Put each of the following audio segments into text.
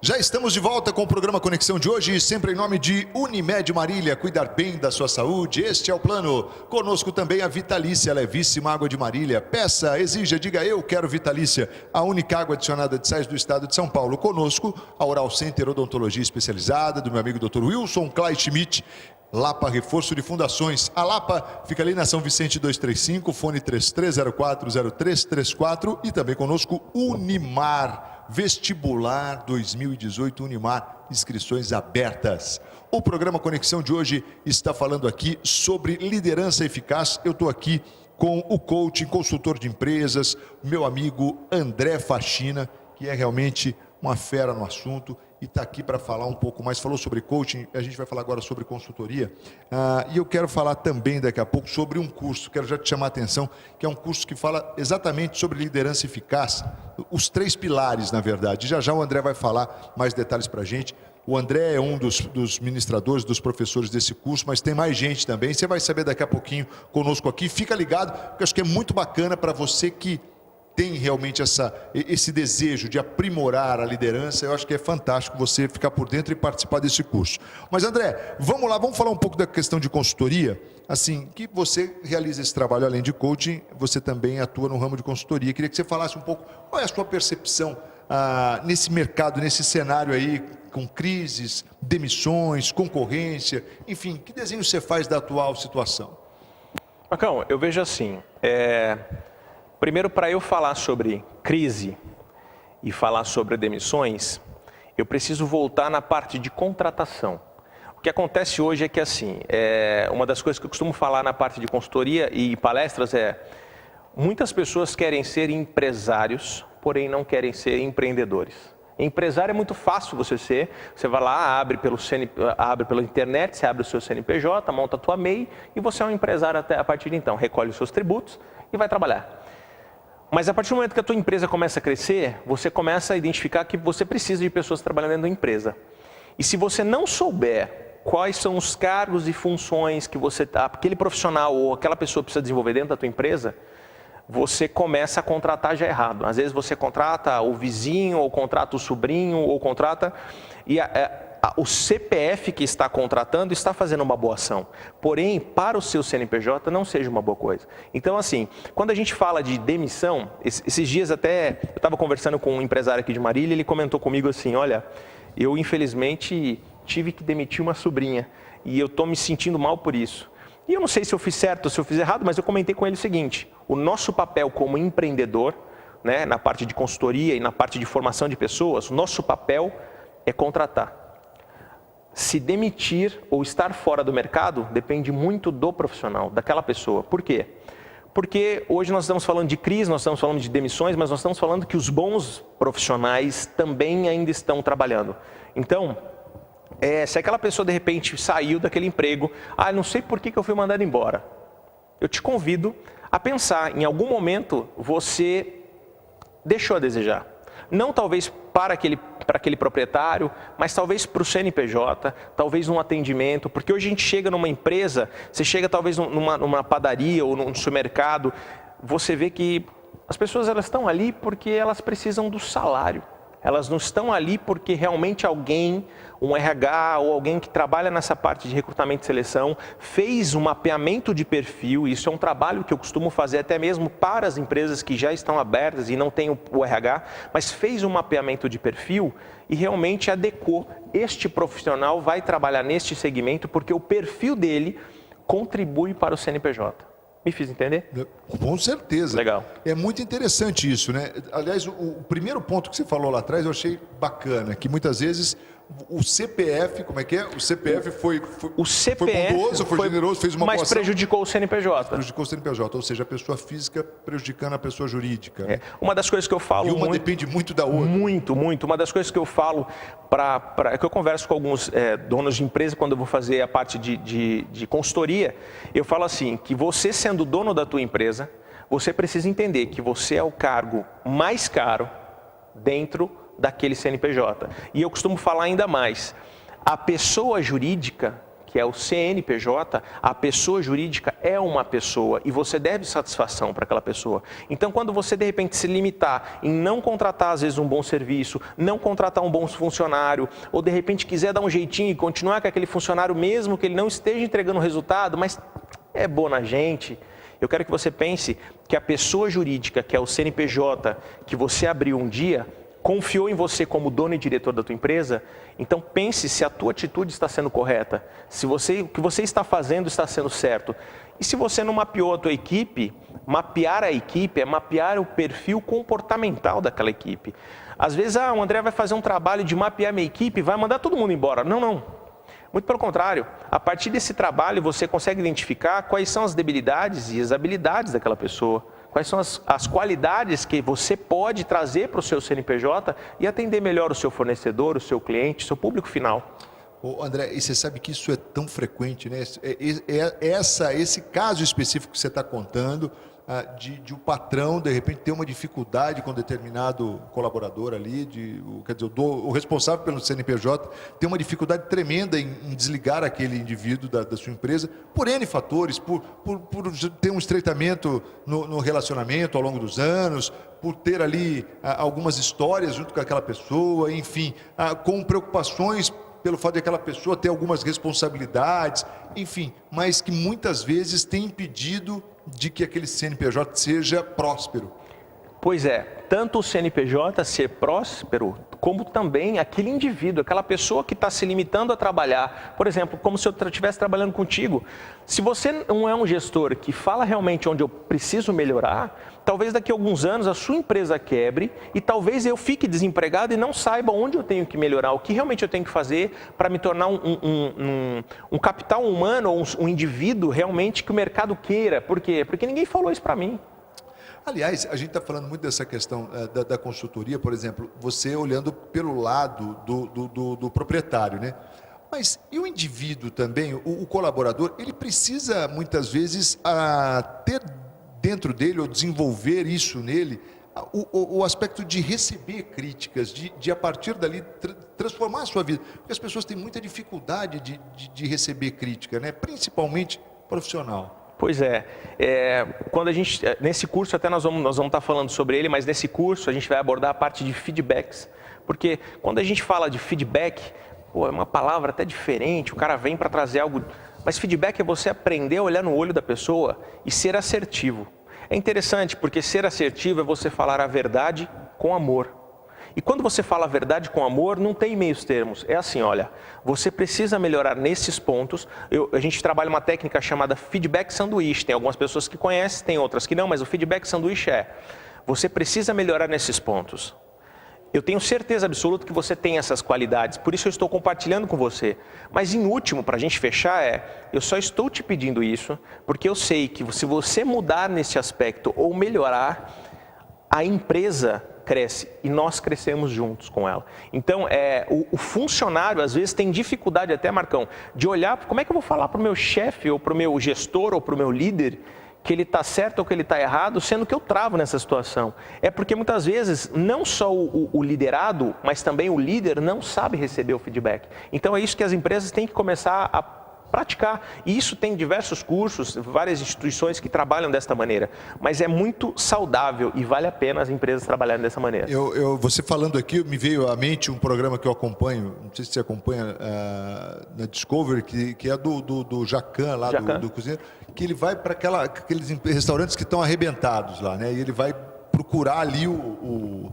Já estamos de volta com o programa Conexão de hoje, sempre em nome de Unimed Marília, cuidar bem da sua saúde, este é o plano. Conosco também a Vitalícia, levíssima água de Marília. Peça, exija, diga eu quero Vitalícia, a única água adicionada de sais do estado de São Paulo. Conosco a Oral Center Odontologia Especializada, do meu amigo Dr. Wilson Clay Schmidt. Lapa Reforço de Fundações. A Lapa fica ali na São Vicente 235, fone 33040334 e também conosco Unimar. Vestibular 2018 Unimar, inscrições abertas. O programa Conexão de hoje está falando aqui sobre liderança eficaz. Eu estou aqui com o coach, consultor de empresas, meu amigo André Faxina, que é realmente uma fera no assunto e está aqui para falar um pouco mais. Falou sobre coaching, a gente vai falar agora sobre consultoria. E eu quero falar também daqui a pouco sobre um curso, quero já te chamar a atenção, que é um curso que fala exatamente sobre liderança eficaz, os 3 pilares, na verdade. Já já o André vai falar mais detalhes para a gente. O André é um dos ministradores, dos professores desse curso, mas tem mais gente também. Você vai saber daqui a pouquinho conosco aqui. Fica ligado, porque eu acho que é muito bacana para você que tem realmente esse desejo de aprimorar a liderança. Eu acho que é fantástico você ficar por dentro e participar desse curso. Mas André, vamos lá, vamos falar um pouco da questão de consultoria. Assim, que você realiza esse trabalho além de coaching, você também atua no ramo de consultoria. Queria que você falasse um pouco, qual é a sua percepção nesse mercado, nesse cenário aí, com crises, demissões, concorrência, enfim, que desenho você faz da atual situação? Marcão, eu vejo assim, primeiro, para eu falar sobre crise e falar sobre demissões, eu preciso voltar na parte de contratação. O que acontece hoje é que, assim, uma das coisas que eu costumo falar na parte de consultoria e palestras muitas pessoas querem ser empresários, porém não querem ser empreendedores. Empresário é muito fácil você ser, você vai lá, abre pela internet, você abre o seu CNPJ, monta a tua MEI e você é um empresário até a partir de então, recolhe os seus tributos e vai trabalhar. Mas a partir do momento que a tua empresa começa a crescer, você começa a identificar que você precisa de pessoas trabalhando dentro da empresa. E se você não souber quais são os cargos e funções que aquele profissional ou aquela pessoa precisa desenvolver dentro da tua empresa, você começa a contratar já errado. Às vezes você contrata o vizinho, ou contrata o sobrinho, ou contrata... O CPF que está contratando está fazendo uma boa ação, porém, para o seu CNPJ não seja uma boa coisa. Então, assim, quando a gente fala de demissão, esses dias até, eu estava conversando com um empresário aqui de Marília, ele comentou comigo assim, olha, eu infelizmente tive que demitir uma sobrinha e eu estou me sentindo mal por isso. E eu não sei se eu fiz certo ou se eu fiz errado, mas eu comentei com ele o seguinte, o nosso papel como empreendedor, né, na parte de consultoria e na parte de formação de pessoas, o nosso papel é contratar. Se demitir ou estar fora do mercado depende muito do profissional, daquela pessoa. Por quê? Porque hoje nós estamos falando de crise, nós estamos falando de demissões, mas nós estamos falando que os bons profissionais também ainda estão trabalhando. Então, se aquela pessoa de repente saiu daquele emprego, não sei por que eu fui mandado embora. Eu te convido a pensar, em algum momento você deixou a desejar. Não talvez para aquele proprietário, mas talvez para o CNPJ, talvez num atendimento, porque hoje a gente chega numa empresa, você chega talvez numa padaria ou num supermercado, você vê que as pessoas elas estão ali porque elas precisam do salário. Elas não estão ali porque realmente alguém, um RH ou alguém que trabalha nessa parte de recrutamento e seleção, fez um mapeamento de perfil. Isso é um trabalho que eu costumo fazer até mesmo para as empresas que já estão abertas e não têm o RH, mas fez um mapeamento de perfil e realmente adequou. Este profissional vai trabalhar neste segmento porque o perfil dele contribui para o CNPJ. Me fiz entender? Com certeza. Legal. É muito interessante isso, né? Aliás, o primeiro ponto que você falou lá atrás eu achei bacana, que muitas vezes o CPF, como é que é? O CPF foi bondoso, foi generoso, fez uma boa ação, mas prejudicou o CNPJ. Prejudicou o CNPJ, ou seja, a pessoa física prejudicando a pessoa jurídica. Né? Uma das coisas que eu falo... E uma depende muito da outra. Muito. Uma das coisas que eu falo, que eu converso com alguns donos de empresa quando eu vou fazer a parte de consultoria, eu falo assim, que você sendo dono da tua empresa, você precisa entender que você é o cargo mais caro dentro daquele CNPJ. E eu costumo falar ainda mais, a pessoa jurídica que é o CNPJ, a pessoa jurídica é uma pessoa e você deve satisfação para aquela pessoa. Então, quando você de repente se limitar em não contratar às vezes um bom serviço, não contratar um bom funcionário, ou de repente quiser dar um jeitinho e continuar com aquele funcionário mesmo que ele não esteja entregando resultado, mas é bom na gente, eu quero que você pense que a pessoa jurídica, que é o CNPJ, que você abriu um dia, confiou em você como dono e diretor da tua empresa, então pense se a tua atitude está sendo correta, se o que você está fazendo está sendo certo. E se você não mapeou a tua equipe, mapear a equipe é mapear o perfil comportamental daquela equipe. Às vezes, o André vai fazer um trabalho de mapear minha equipe e vai mandar todo mundo embora. Não, não. Muito pelo contrário, a partir desse trabalho você consegue identificar quais são as debilidades e as habilidades daquela pessoa. Quais são as qualidades que você pode trazer para o seu CNPJ e atender melhor o seu fornecedor, o seu cliente, o seu público final. Ô André, e você sabe que isso é tão frequente, né? Esse caso específico que você está contando, de o patrão, de repente, ter uma dificuldade com determinado colaborador ali, quer dizer, o responsável pelo CNPJ tem uma dificuldade tremenda em desligar aquele indivíduo da sua empresa, por N fatores, por ter um estreitamento no relacionamento ao longo dos anos, por ter ali algumas histórias junto com aquela pessoa, enfim, com preocupações pelo fato de aquela pessoa ter algumas responsabilidades, enfim, mas que muitas vezes tem impedido de que aquele CNPJ seja próspero. Pois é, tanto o CNPJ ser próspero, como também aquele indivíduo, aquela pessoa que está se limitando a trabalhar. Por exemplo, como se eu estivesse trabalhando contigo. Se você não é um gestor que fala realmente onde eu preciso melhorar, talvez daqui a alguns anos a sua empresa quebre e talvez eu fique desempregado e não saiba onde eu tenho que melhorar, o que realmente eu tenho que fazer para me tornar um capital humano ou um indivíduo realmente que o mercado queira. Por quê? Porque ninguém falou isso para mim. Aliás, a gente está falando muito dessa questão da consultoria, por exemplo, você olhando pelo lado do proprietário, né? Mas e o indivíduo também, o colaborador, ele precisa muitas vezes ter dentro dele, ou desenvolver isso nele, o aspecto de receber críticas, de a partir dali transformar a sua vida. Porque as pessoas têm muita dificuldade de receber crítica, né? Principalmente profissional. Pois é, quando a gente, nesse curso até nós vamos estar falando sobre ele, mas nesse curso a gente vai abordar a parte de feedbacks, porque quando a gente fala de feedback, é uma palavra até diferente, o cara vem para trazer algo, mas feedback é você aprender a olhar no olho da pessoa e ser assertivo. É interessante porque ser assertivo é você falar a verdade com amor. E quando você fala a verdade com amor, não tem meios termos. É assim, olha, você precisa melhorar nesses pontos. A gente trabalha uma técnica chamada feedback sanduíche. Tem algumas pessoas que conhecem, tem outras que não, mas o feedback sanduíche você precisa melhorar nesses pontos. Eu tenho certeza absoluta que você tem essas qualidades, por isso eu estou compartilhando com você. Mas em último, para a gente fechar, eu só estou te pedindo isso, porque eu sei que se você mudar nesse aspecto ou melhorar, a empresa cresce e nós crescemos juntos com ela. Então, o funcionário às vezes tem dificuldade até, Marcão, de olhar, como é que eu vou falar para o meu chefe ou para o meu gestor ou para o meu líder que ele está certo ou que ele está errado, sendo que eu travo nessa situação. É porque muitas vezes não só o liderado, mas também o líder não sabe receber o feedback. Então é isso que as empresas têm que começar a praticar. E isso tem diversos cursos, várias instituições que trabalham desta maneira. Mas é muito saudável e vale a pena as empresas trabalharem dessa maneira. Você falando aqui, me veio à mente um programa que eu acompanho, não sei se você acompanha na Discovery, que é do Jacan, lá do cozinheiro, que ele vai para aqueles restaurantes que estão arrebentados lá, né? E ele vai procurar ali eu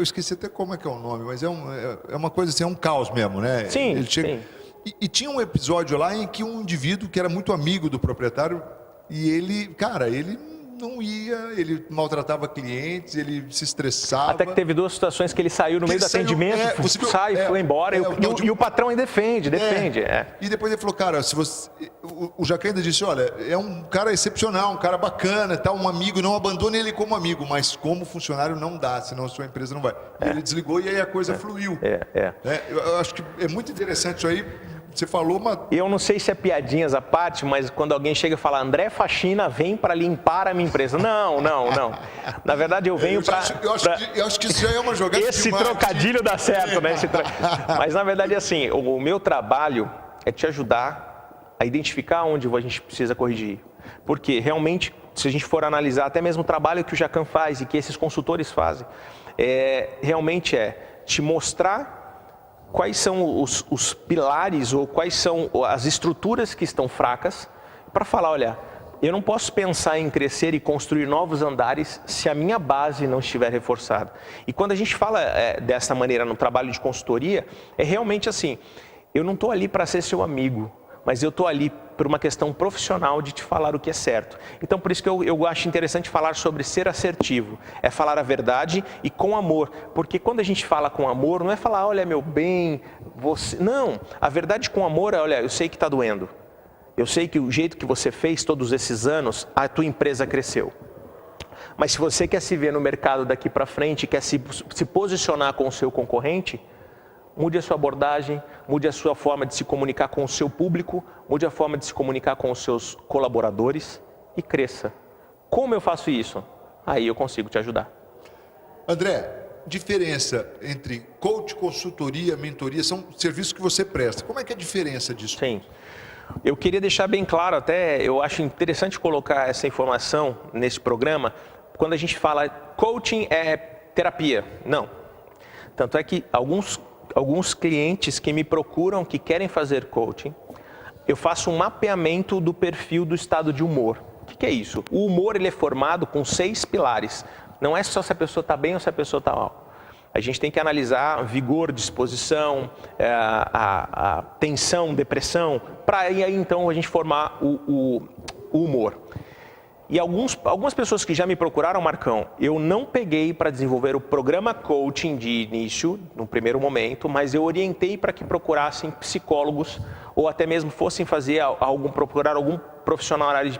esqueci até como é que é o nome, mas é uma coisa assim, é um caos mesmo, né? Sim, ele chega... sim. E tinha um episódio lá em que um indivíduo que era muito amigo do proprietário e ele não ia, ele maltratava clientes, ele se estressava. Até que teve duas situações que ele saiu no meio do atendimento, foi embora e o patrão defende. E depois ele falou, cara, o Jacan ainda disse, olha, é um cara excepcional, um cara bacana, tá, um amigo, não abandone ele como amigo, mas como funcionário não dá, senão a sua empresa não vai. E ele desligou e aí a coisa fluiu. Eu acho que é muito interessante isso aí. Você falou Eu não sei se é piadinhas à parte, mas quando alguém chega e fala André Faxina vem para limpar a minha empresa. Não. Na verdade eu venho para... Eu acho que isso já é uma jogada. Esse trocadilho dá certo, né? Mas na verdade assim, o meu trabalho é te ajudar a identificar onde a gente precisa corrigir. Porque realmente, se a gente for analisar até mesmo o trabalho que o Jacan faz e que esses consultores fazem, realmente te mostrar quais são os pilares ou quais são as estruturas que estão fracas para falar, olha, eu não posso pensar em crescer e construir novos andares se a minha base não estiver reforçada. E quando a gente fala dessa maneira no trabalho de consultoria, é realmente assim, eu não estou ali para ser seu amigo, mas eu estou ali por uma questão profissional de te falar o que é certo. Então, por isso que eu acho interessante falar sobre ser assertivo. É falar a verdade e com amor. Porque quando a gente fala com amor, não é falar, olha, meu bem, você... Não, a verdade com amor é, olha, eu sei que está doendo. Eu sei que o jeito que você fez todos esses anos, a tua empresa cresceu. Mas se você quer se ver no mercado daqui para frente, quer se posicionar com o seu concorrente, mude a sua abordagem, mude a sua forma de se comunicar com o seu público, mude a forma de se comunicar com os seus colaboradores e cresça. Como eu faço isso? Aí eu consigo te ajudar. André, diferença entre coach, consultoria, mentoria, são serviços que você presta. Como é que é a diferença disso? Sim. Eu queria deixar bem claro, até eu acho interessante colocar essa informação nesse programa, quando a gente fala coaching é terapia. Não. Tanto é que alguns clientes que me procuram, que querem fazer coaching, eu faço um mapeamento do perfil do estado de humor. O que é isso? O humor ele é formado com 6 pilares. Não é só se a pessoa está bem ou se a pessoa está mal. A gente tem que analisar vigor, disposição, a tensão, depressão, para aí então a gente formar o humor. E algumas pessoas que já me procuraram, Marcão, eu não peguei para desenvolver o programa coaching de início, no primeiro momento, mas eu orientei para que procurassem psicólogos ou até mesmo fossem procurar algum profissional na área de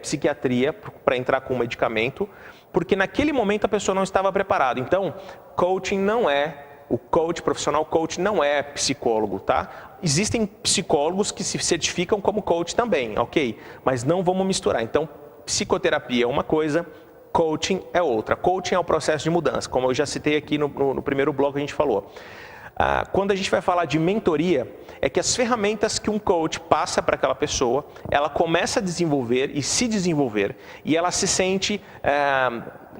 psiquiatria para entrar com um medicamento, porque naquele momento a pessoa não estava preparada. Então, coaching não é, o coach, profissional coach não é psicólogo, tá? Existem psicólogos que se certificam como coach também, ok? Mas não vamos misturar. Então, psicoterapia é uma coisa, coaching é outra. Coaching é o processo de mudança, como eu já citei aqui no primeiro bloco a gente falou. Quando a gente vai falar de mentoria, é que as ferramentas que um coach passa para aquela pessoa, ela começa a desenvolver e se desenvolver, e ela se sente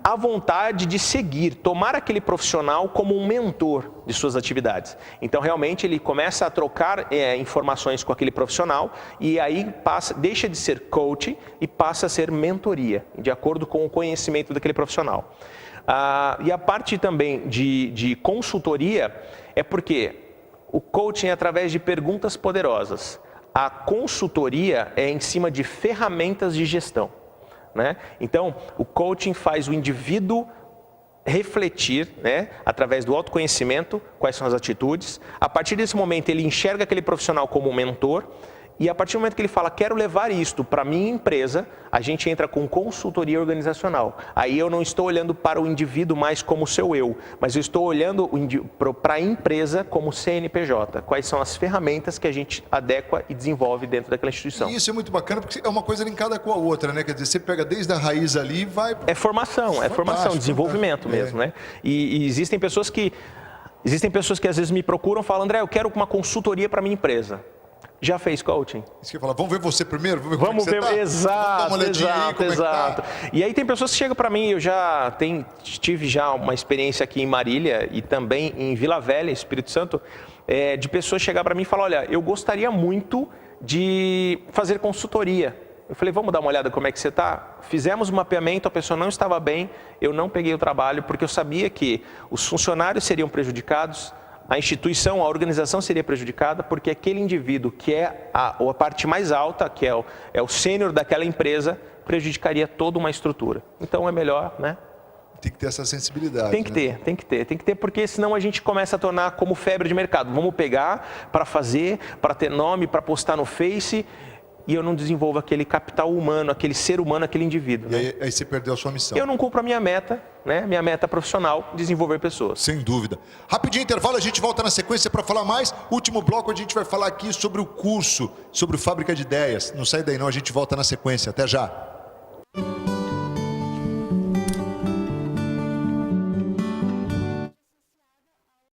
à vontade de seguir, tomar aquele profissional como um mentor de suas atividades. Então, realmente, ele começa a trocar informações com aquele profissional e aí deixa de ser coach e passa a ser mentoria, de acordo com o conhecimento daquele profissional. E a parte também de consultoria é porque o coaching é através de perguntas poderosas. A consultoria é em cima de ferramentas de gestão, né? Então, o coaching faz o indivíduo refletir, né, através do autoconhecimento, quais são as atitudes. A partir desse momento, ele enxerga aquele profissional como um mentor. E a partir do momento que ele fala, quero levar isto para a minha empresa, a gente entra com consultoria organizacional. Aí eu não estou olhando para o indivíduo mais como seu eu, mas eu estou olhando para a empresa como CNPJ. Quais são as ferramentas que a gente adequa e desenvolve dentro daquela instituição. E isso é muito bacana, porque é uma coisa linkada com a outra, né? Quer dizer, você pega desde a raiz ali e vai... É formação, desenvolvimento mesmo, né? E existem pessoas que às vezes me procuram e falam, André, eu quero uma consultoria para a minha empresa. Já fez coaching? Isso que eu falo, vamos ver você primeiro? Vamos ver como é que você tá? Exato. E aí tem pessoas que chegam para mim, eu já tive já uma experiência aqui em Marília e também em Vila Velha, Espírito Santo, de pessoas chegar para mim e falar, olha, eu gostaria muito de fazer consultoria. Eu falei, vamos dar uma olhada como é que você está? Fizemos um mapeamento, a pessoa não estava bem, eu não peguei o trabalho, porque eu sabia que os funcionários seriam prejudicados, a instituição, a organização seria prejudicada, porque aquele indivíduo que é a parte mais alta, que é o sênior daquela empresa, prejudicaria toda uma estrutura. Então é melhor, né? Tem que ter essa sensibilidade. Tem que ter, porque senão a gente começa a tornar como febre de mercado. Vamos pegar para fazer, para ter nome, para postar no Face, e eu não desenvolvo aquele capital humano, aquele ser humano, aquele indivíduo. E aí você perdeu a sua missão. Eu não cumpro a minha meta, né? Minha meta profissional, desenvolver pessoas. Sem dúvida. Rapidinho intervalo, a gente volta na sequência para falar mais. Último bloco, a gente vai falar aqui sobre o curso, sobre o Fábrica de Ideias. Não sai daí não, a gente volta na sequência. Até já.